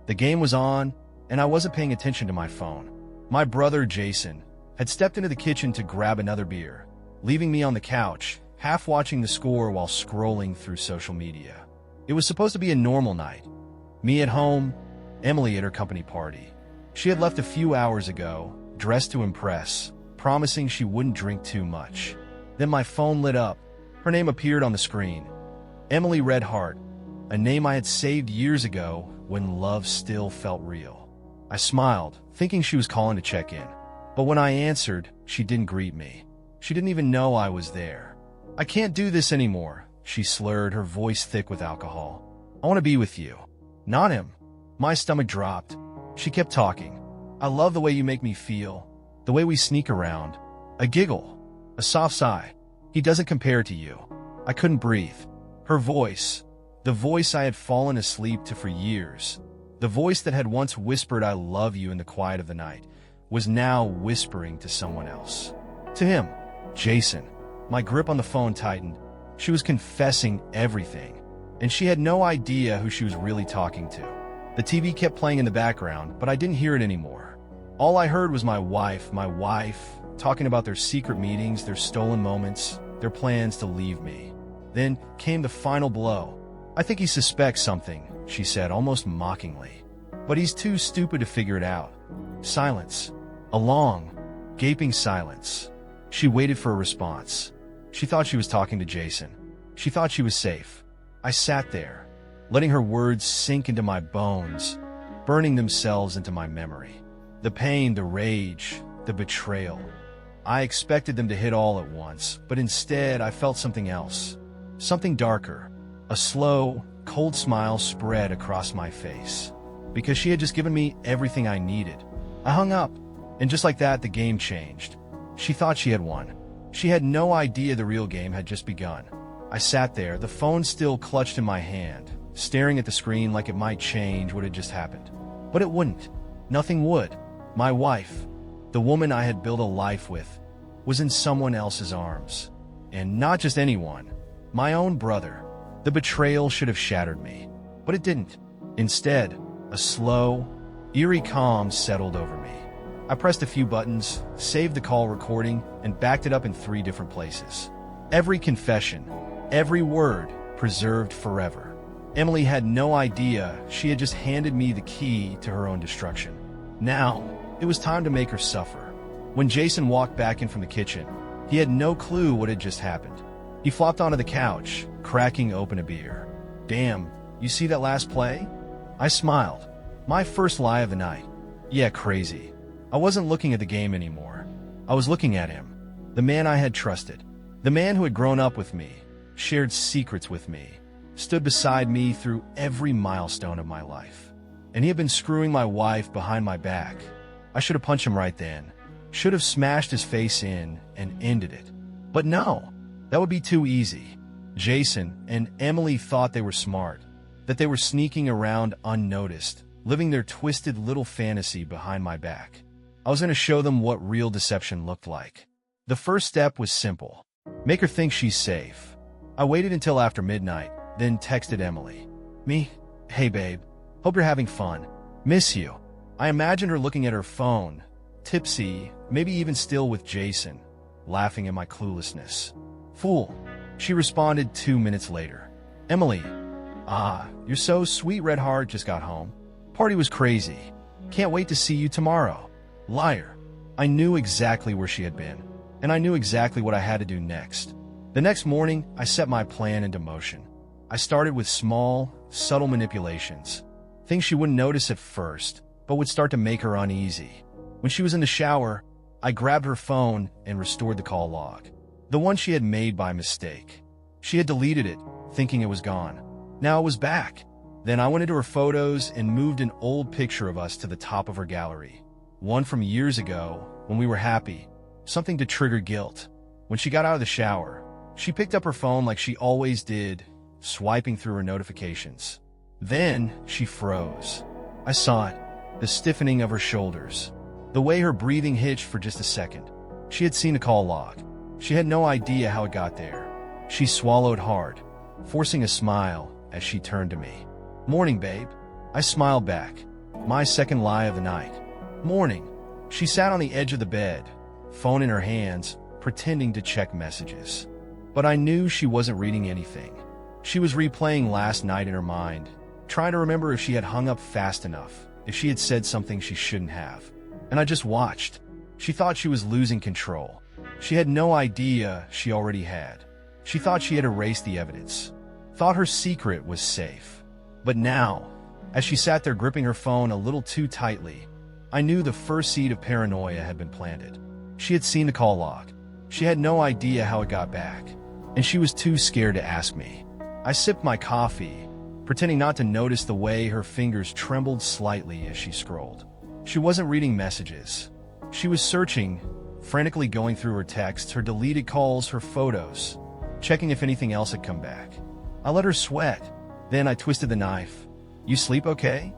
The game was on, and I wasn't paying attention to my phone. My brother, Jason, had stepped into the kitchen to grab another beer, leaving me on the couch, half watching the score while scrolling through social media. It was supposed to be a normal night. Me at home, Emily at her company party. She had left a few hours ago, dressed to impress, promising she wouldn't drink too much. Then my phone lit up. Her name appeared on the screen. Emily Redheart, a name I had saved years ago when love still felt real. I smiled, thinking she was calling to check in. But when I answered, she didn't greet me. She didn't even know I was there. "I can't do this anymore," she slurred, her voice thick with alcohol. "I want to be with you." Not him. My stomach dropped. She kept talking. "I love the way you make me feel, the way we sneak around." A giggle, a soft sigh. "He doesn't compare to you." I couldn't breathe. Her voice, the voice I had fallen asleep to for years, the voice that had once whispered "I love you" in the quiet of the night, was now whispering to someone else. To him, Jason. My grip on the phone tightened. She was confessing everything, and she had no idea who she was really talking to. The TV kept playing in the background, but I didn't hear it anymore. All I heard was my wife, talking about their secret meetings, their stolen moments, their plans to leave me. Then came the final blow. "I think he suspects something," she said, almost mockingly. "But he's too stupid to figure it out." Silence. A long, gaping silence. She waited for a response. She thought she was talking to Jason. She thought she was safe. I sat there, letting her words sink into my bones, burning themselves into my memory. The pain, the rage, the betrayal. I expected them to hit all at once, but instead I felt something else. Something darker. A slow, cold smile spread across my face. Because she had just given me everything I needed. I hung up, and just like that, the game changed. She thought she had won. She had no idea the real game had just begun. I sat there, the phone still clutched in my hand, staring at the screen like it might change what had just happened. But it wouldn't. Nothing would. My wife, the woman I had built a life with, was in someone else's arms. And not just anyone. My own brother. The betrayal should have shattered me. But it didn't. Instead, a slow, eerie calm settled over me. I pressed a few buttons, saved the call recording, and backed it up in 3 different places. Every confession, every word, preserved forever. Emily had no idea she had just handed me the key to her own destruction. Now, it was time to make her suffer. When Jason walked back in from the kitchen, he had no clue what had just happened. He flopped onto the couch, cracking open a beer. "Damn, you see that last play?" I smiled. My first lie of the night. Yeah, crazy. I wasn't looking at the game anymore. I was looking at him. The man I had trusted. The man who had grown up with me, shared secrets with me, stood beside me through every milestone of my life. And he had been screwing my wife behind my back. I should have punched him right then. Should have smashed his face in and ended it. But no, that would be too easy. Jason and Emily thought they were smart, that they were sneaking around unnoticed, living their twisted little fantasy behind my back. I was going to show them what real deception looked like. The first step was simple. Make her think she's safe. I waited until after midnight, then texted Emily. "Me? Hey babe, hope you're having fun. Miss you." I imagined her looking at her phone, tipsy, maybe even still with Jason, laughing at my cluelessness. "Fool," she responded 2 minutes later. "Emily, you're so sweet, Redheart just got home. Party was crazy. Can't wait to see you tomorrow." Liar. I knew exactly where she had been, and I knew exactly what I had to do next. The next morning, I set my plan into motion. I started with small, subtle manipulations, things she wouldn't notice at first, but would start to make her uneasy. When she was in the shower, I grabbed her phone and restored the call log, the one she had made by mistake. She had deleted it, thinking it was gone. Now it was back. Then I went into her photos and moved an old picture of us to the top of her gallery. One from years ago, when we were happy, something to trigger guilt. When she got out of the shower, she picked up her phone like she always did, swiping through her notifications. Then she froze. I saw it, the stiffening of her shoulders, the way her breathing hitched for just a second. She had seen a call log. She had no idea how it got there. She swallowed hard, forcing a smile as she turned to me. "Morning, babe." I smiled back. My second lie of the night. Morning. She sat on the edge of the bed, phone in her hands, pretending to check messages. But I knew she wasn't reading anything. She was replaying last night in her mind, trying to remember if she had hung up fast enough, if she had said something she shouldn't have. And I just watched. She thought she was losing control. She had no idea she already had. She thought she had erased the evidence, thought her secret was safe. But now, as she sat there gripping her phone a little too tightly, I knew the first seed of paranoia had been planted. She had seen the call log. She had no idea how it got back, and she was too scared to ask me. I sipped my coffee, pretending not to notice the way her fingers trembled slightly as she scrolled. She wasn't reading messages. She was searching, frantically going through her texts, her deleted calls, her photos, checking if anything else had come back. I let her sweat. Then I twisted the knife. "You sleep okay?"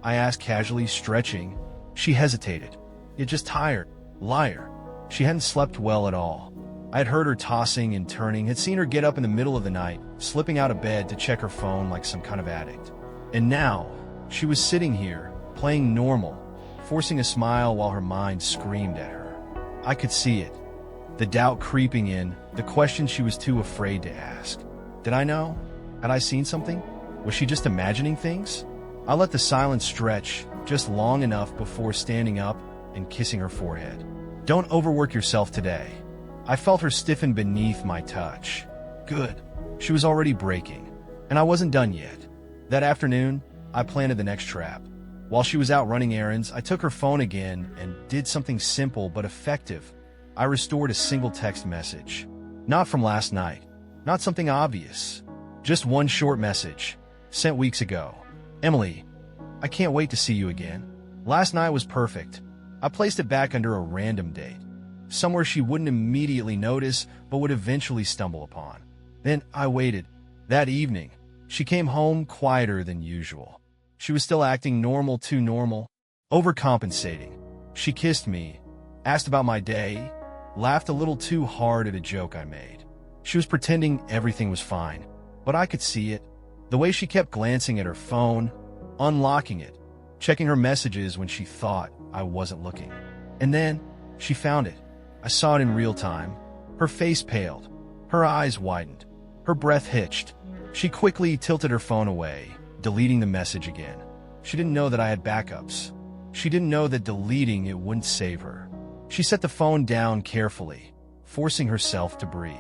I asked casually, stretching. She hesitated. "You're just tired." Liar. She hadn't slept well at all. I had heard her tossing and turning, had seen her get up in the middle of the night, slipping out of bed to check her phone like some kind of addict. And now, she was sitting here, playing normal, forcing a smile while her mind screamed at her. I could see it. The doubt creeping in, the questions she was too afraid to ask. Did I know? Had I seen something? Was she just imagining things? I let the silence stretch just long enough before standing up and kissing her forehead. "Don't overwork yourself today." I felt her stiffen beneath my touch. Good. She was already breaking, and I wasn't done yet. That afternoon, I planted the next trap. While she was out running errands, I took her phone again and did something simple but effective. I restored a single text message. Not from last night. Not something obvious. Just one short message, sent weeks ago. "Emily, I can't wait to see you again. Last night was perfect." I placed it back under a random date, somewhere she wouldn't immediately notice but would eventually stumble upon. Then I waited. That evening, she came home quieter than usual. She was still acting normal, too normal, overcompensating. She kissed me, asked about my day, laughed a little too hard at a joke I made. She was pretending everything was fine, but I could see it. The way she kept glancing at her phone, unlocking it, checking her messages when she thought I wasn't looking. And then, she found it. I saw it in real time. Her face paled. Her eyes widened. Her breath hitched. She quickly tilted her phone away, deleting the message again. She didn't know that I had backups. She didn't know that deleting it wouldn't save her. She set the phone down carefully, forcing herself to breathe.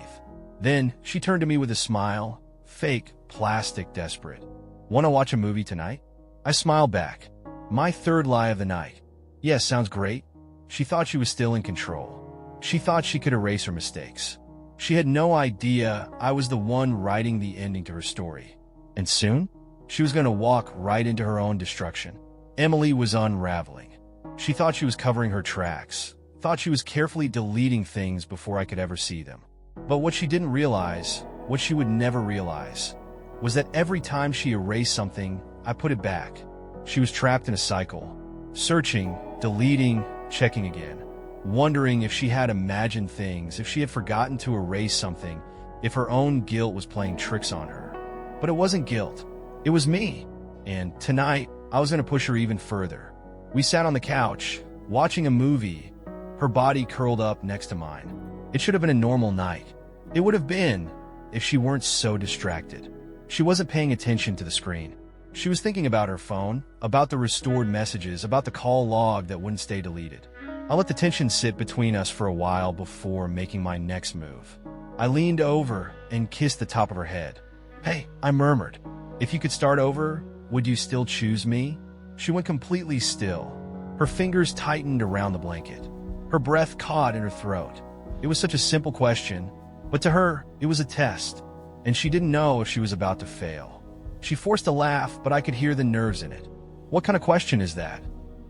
Then, she turned to me with a smile, fake, plastic, desperate. "Want to watch a movie tonight?" I smiled back. My third lie of the night. "Yes, sounds great." She thought she was still in control. She thought she could erase her mistakes. She had no idea I was the one writing the ending to her story. And soon, she was going to walk right into her own destruction. Emily was unraveling. She thought she was covering her tracks, thought she was carefully deleting things before I could ever see them. But what she didn't realize, what she would never realize, was that every time she erased something, I put it back. She was trapped in a cycle, searching, deleting, checking again, wondering if she had imagined things, if she had forgotten to erase something, if her own guilt was playing tricks on her. But it wasn't guilt. It was me. And tonight, I was going to push her even further. We sat on the couch, watching a movie, her body curled up next to mine. It should have been a normal night. It would have been if she weren't so distracted. She wasn't paying attention to the screen. She was thinking about her phone, about the restored messages, about the call log that wouldn't stay deleted. I let the tension sit between us for a while before making my next move. I leaned over and kissed the top of her head. "Hey," I murmured. "If you could start over, would you still choose me?" She went completely still. Her fingers tightened around the blanket. Her breath caught in her throat. It was such a simple question, but to her, it was a test, and she didn't know if she was about to fail. She forced a laugh, but I could hear the nerves in it. "What kind of question is that?"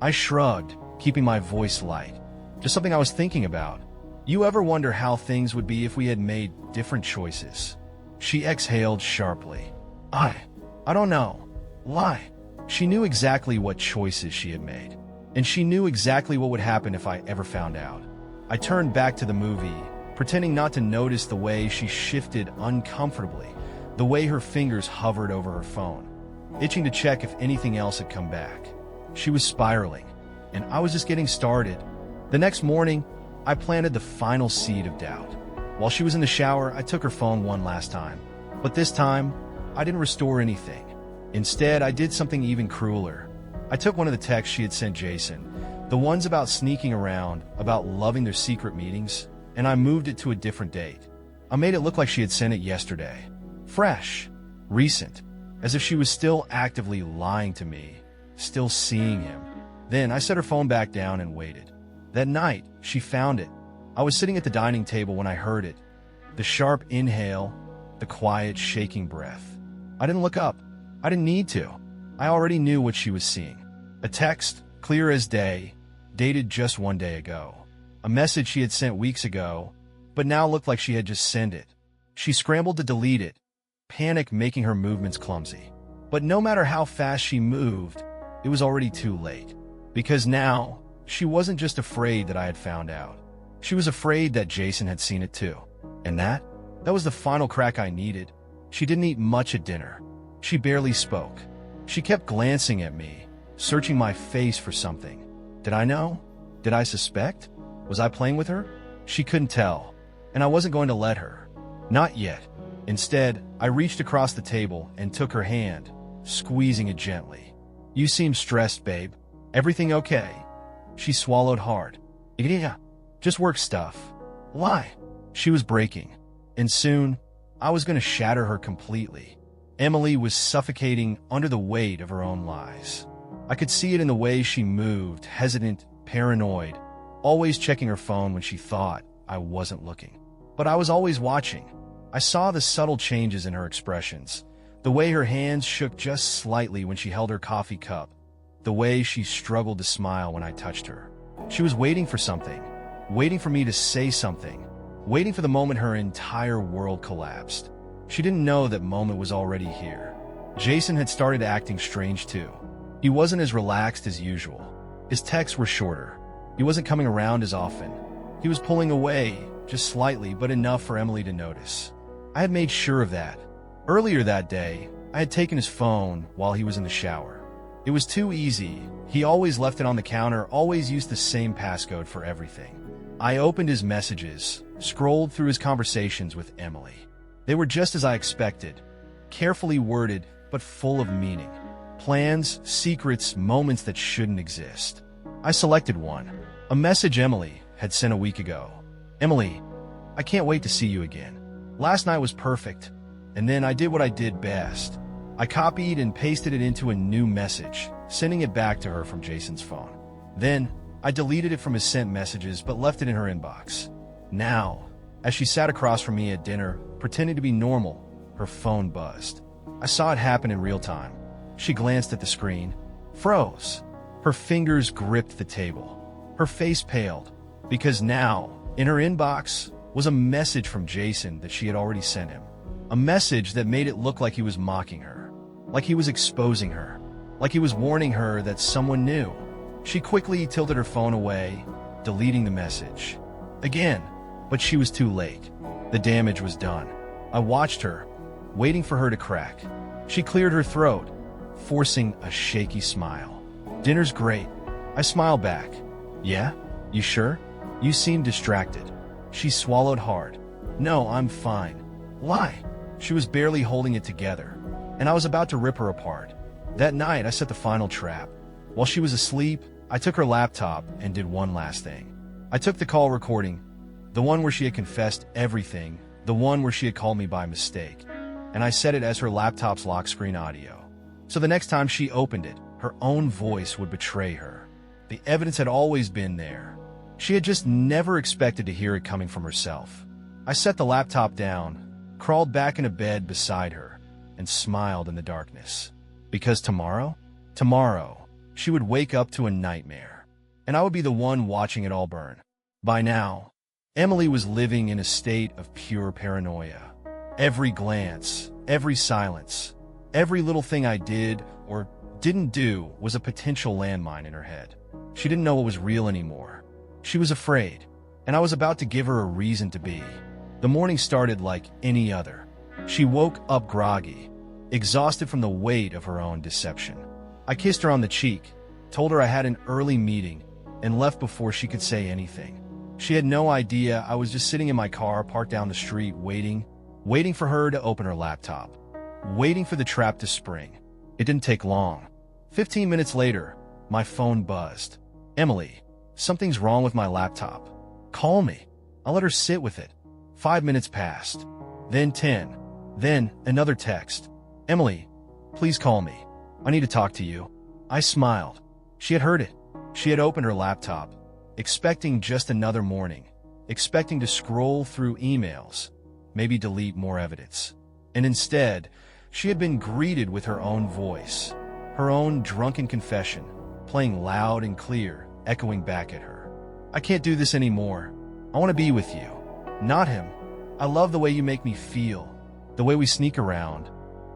I shrugged, keeping my voice light. "Just something I was thinking about. You ever wonder how things would be if we had made different choices?" She exhaled sharply. I don't know. Lie. She knew exactly what choices she had made, and she knew exactly what would happen if I ever found out. I turned back to the movie, pretending not to notice the way she shifted uncomfortably, the way her fingers hovered over her phone, itching to check if anything else had come back. She was spiraling, and I was just getting started. The next morning, I planted the final seed of doubt. While she was in the shower, I took her phone one last time. But this time, I didn't restore anything. Instead, I did something even crueler. I took one of the texts she had sent Jason, the ones about sneaking around, about loving their secret meetings, and I moved it to a different date. I made it look like she had sent it yesterday. Fresh, recent, as if she was still actively lying to me, still seeing him. Then I set her phone back down and waited. That night, she found it. I was sitting at the dining table when I heard it. The sharp inhale, the quiet, shaking breath. I didn't look up. I didn't need to. I already knew what she was seeing. A text, clear as day, dated just one day ago. A message she had sent weeks ago, but now looked like she had just sent it. She scrambled to delete it, panic making her movements clumsy. But no matter how fast she moved, it was already too late. Because now, she wasn't just afraid that I had found out. She was afraid that Jason had seen it too. And that was the final crack I needed. She didn't eat much at dinner. She barely spoke. She kept glancing at me, searching my face for something. Did I know? Did I suspect? Was I playing with her? She couldn't tell, and I wasn't going to let her. Not yet. Instead, I reached across the table and took her hand, squeezing it gently. You seem stressed, babe. Everything okay? She swallowed hard. Yeah, just work stuff. Why? She was breaking, and soon, I was going to shatter her completely. Emily was suffocating under the weight of her own lies. I could see it in the way she moved, hesitant, paranoid, always checking her phone when she thought I wasn't looking. But I was always watching. I saw the subtle changes in her expressions, the way her hands shook just slightly when she held her coffee cup, the way she struggled to smile when I touched her. She was waiting for something, waiting for me to say something, waiting for the moment her entire world collapsed. She didn't know that moment was already here. Jason had started acting strange too. He wasn't as relaxed as usual. His texts were shorter. He wasn't coming around as often. He was pulling away, just slightly, but enough for Emily to notice. I had made sure of that. Earlier that day, I had taken his phone while he was in the shower. It was too easy. He always left it on the counter, always used the same passcode for everything. I opened his messages, scrolled through his conversations with Emily. They were just as I expected, carefully worded, but full of meaning. Plans, secrets, moments that shouldn't exist. I selected one, a message Emily had sent a week ago. Emily, I can't wait to see you again. Last night was perfect, and then I did what I did best. I copied and pasted it into a new message, sending it back to her from Jason's phone. Then, I deleted it from his sent messages but left it in her inbox. Now, as she sat across from me at dinner, pretending to be normal, her phone buzzed. I saw it happen in real time. She glanced at the screen, froze. Her fingers gripped the table. Her face paled, because now, in her inbox, was a message from Jason that she had already sent him. A message that made it look like he was mocking her, like he was exposing her, like he was warning her that someone knew. She quickly tilted her phone away, deleting the message. Again, but she was too late. The damage was done. I watched her, waiting for her to crack. She cleared her throat, forcing a shaky smile. Dinner's great. I smiled back. Yeah? You sure? You seem distracted. She swallowed hard. No, I'm fine. Why? She was barely holding it together, and I was about to rip her apart. That night, I set the final trap. While she was asleep, I took her laptop and did one last thing. I took the call recording, the one where she had confessed everything, the one where she had called me by mistake, and I set it as her laptop's lock screen audio. So the next time she opened it, her own voice would betray her. The evidence had always been there. She had just never expected to hear it coming from herself. I set the laptop down, crawled back into bed beside her, and smiled in the darkness. Because tomorrow, she would wake up to a nightmare, and I would be the one watching it all burn. By now, Emily was living in a state of pure paranoia. Every glance, every silence, every little thing I did or didn't do was a potential landmine in her head. She didn't know what was real anymore. She was afraid, and I was about to give her a reason to be. The morning started like any other. She woke up groggy, exhausted from the weight of her own deception. I kissed her on the cheek, told her I had an early meeting, and left before she could say anything. She had no idea I was just sitting in my car parked down the street waiting for her to open her laptop, waiting for the trap to spring. It didn't take long. 15 minutes later, my phone buzzed. "Emily, something's wrong with my laptop. Call me." I let her sit with it. 5 minutes passed. Then 10. Then another text. "Emily, please call me. I need to talk to you." I smiled. She had heard it. She had opened her laptop, expecting just another morning, expecting to scroll through emails, maybe delete more evidence. And instead, she had been greeted with her own voice, her own drunken confession, playing loud and clear, echoing back at her. "I can't do this anymore. I want to be with you, not him. I love the way you make me feel, the way we sneak around.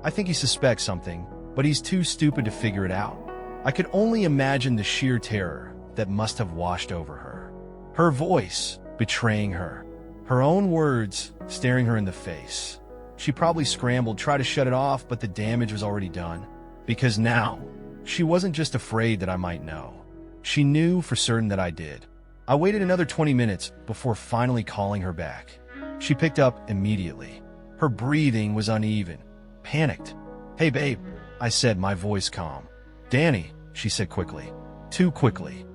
I think he suspects something, but he's too stupid to figure it out." I could only imagine the sheer terror that must have washed over her. Her voice betraying her, her own words staring her in the face. She probably scrambled, tried to shut it off, but the damage was already done. Because now, she wasn't just afraid that I might know. She knew for certain that I did. I waited another 20 minutes before finally calling her back. She picked up immediately. Her breathing was uneven, panicked. "Hey babe," I said, my voice calm. "Danny," she said quickly. Too quickly.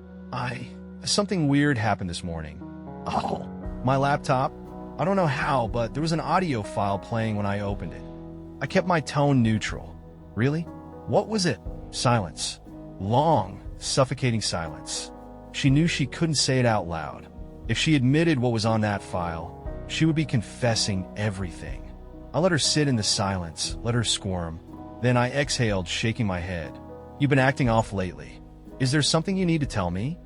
Something weird happened this morning." "Oh." "My laptop. I don't know how, but there was an audio file playing when I opened it." I kept my tone neutral. "Really? What was it?" Silence. Long, suffocating silence. She knew she couldn't say it out loud. If she admitted what was on that file, she would be confessing everything. I let her sit in the silence, let her squirm. Then I exhaled, shaking my head. "You've been acting off lately. Is there something you need to tell me?"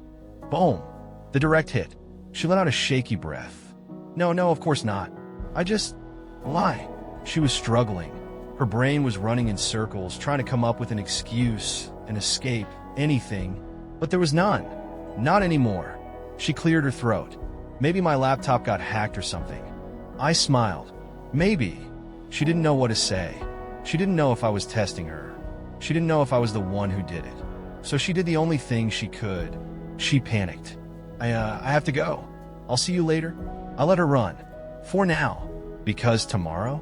Boom. The direct hit. She let out a shaky breath. No, of course not. I just... Lie." She was struggling. Her brain was running in circles, trying to come up with an excuse, an escape, anything. But there was none. Not anymore. She cleared her throat. "Maybe my laptop got hacked or something." I smiled. Maybe. She didn't know what to say. She didn't know if I was testing her. She didn't know if I was the one who did it. So she did the only thing she could. She panicked. I have to go. I'll see you later." I let her run. For now. Because tomorrow,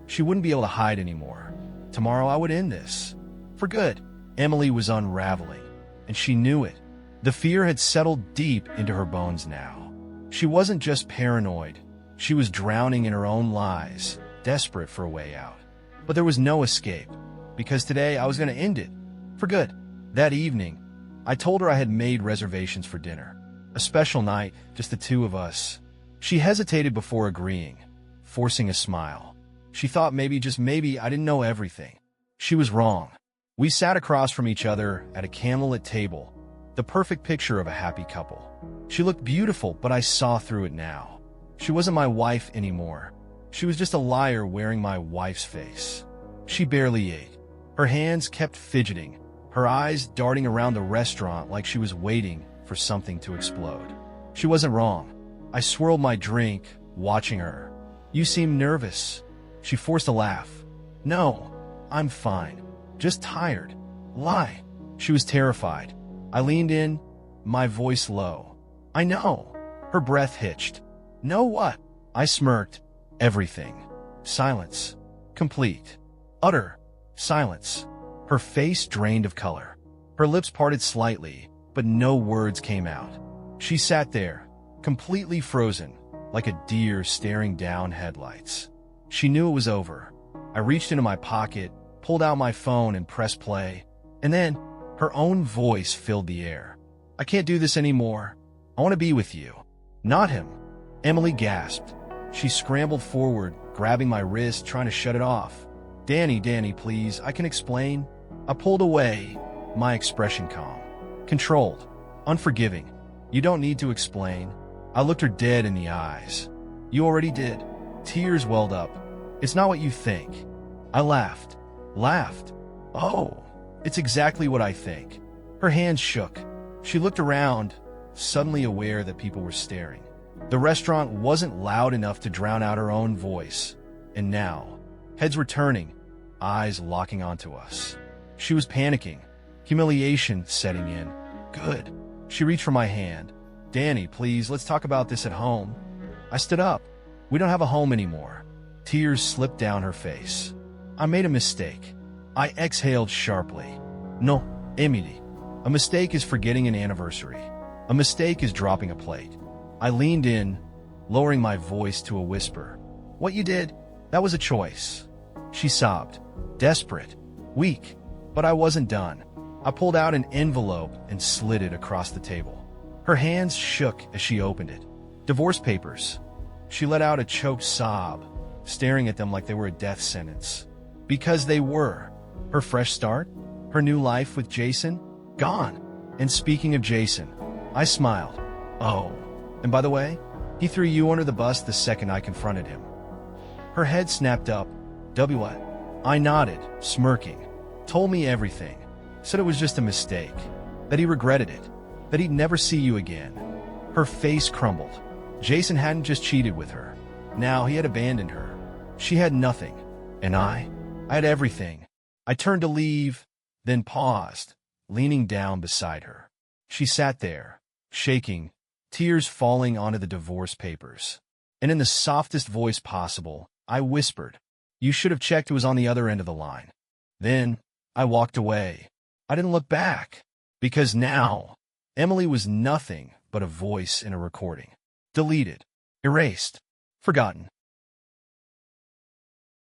she wouldn't be able to hide anymore. Tomorrow I would end this. For good. Emily was unraveling, and she knew it. The fear had settled deep into her bones now. She wasn't just paranoid. She was drowning in her own lies, desperate for a way out. But there was no escape, because today I was going to end it. For good. That evening, I told her I had made reservations for dinner. A special night, just the two of us. She hesitated before agreeing, forcing a smile. She thought maybe, just maybe, I didn't know everything. She was wrong. We sat across from each other at a candlelit table, the perfect picture of a happy couple. She looked beautiful, but I saw through it now. She wasn't my wife anymore. She was just a liar wearing my wife's face. She barely ate. Her hands kept fidgeting, her eyes darting around the restaurant like she was waiting for something to explode. She wasn't wrong. I swirled my drink, watching her. "You seem nervous." She forced a laugh. "No, I'm fine. Just tired." Lie. She was terrified. I leaned in, my voice low. "I know." Her breath hitched. "Know what?" I smirked. "Everything." Silence. Complete. Utter silence. Her face drained of color. Her lips parted slightly, but no words came out. She sat there, completely frozen, like a deer staring down headlights. She knew it was over. I reached into my pocket, pulled out my phone and pressed play, and then her own voice filled the air. "I can't do this anymore. I want to be with you, not him." Emily gasped. She scrambled forward, grabbing my wrist, trying to shut it off. Danny, please, I can explain." I pulled away, my expression calm, controlled, unforgiving. "You don't need to explain." I looked her dead in the eyes. "You already did." Tears welled up. "It's not what you think." I laughed. "Oh, it's exactly what I think." Her hands shook. She looked around, suddenly aware that people were staring. The restaurant wasn't loud enough to drown out her own voice. And now, heads were turning, eyes locking onto us. She was panicking, humiliation setting in. Good. She reached for my hand. Danny, please, let's talk about this at home. I stood up. We don't have a home anymore. Tears slipped down her face. I made a mistake. I exhaled sharply. No, Emily. A mistake is forgetting an anniversary. A mistake is dropping a plate. I leaned in, lowering my voice to a whisper. What you did, that was a choice. She sobbed, desperate, weak, but I wasn't done. I pulled out an envelope and slid it across the table. Her hands shook as she opened it. Divorce papers. She let out a choked sob, staring at them like they were a death sentence. Because they were. Her fresh start, her new life with Jason, gone. And speaking of Jason, I smiled. Oh, and by the way, he threw you under the bus the second I confronted him. Her head snapped up. What? I nodded, smirking. Told me everything. Said it was just a mistake. That he regretted it. That he'd never see you again. Her face crumbled. Jason hadn't just cheated with her. Now he had abandoned her. She had nothing. And I had everything. I turned to leave, then paused, leaning down beside her. She sat there, shaking, tears falling onto the divorce papers. And in the softest voice possible, I whispered, "You should have checked who was on the other end of the line." Then I walked away. I didn't look back, because now Emily was nothing but a voice in a recording. Deleted, erased, forgotten.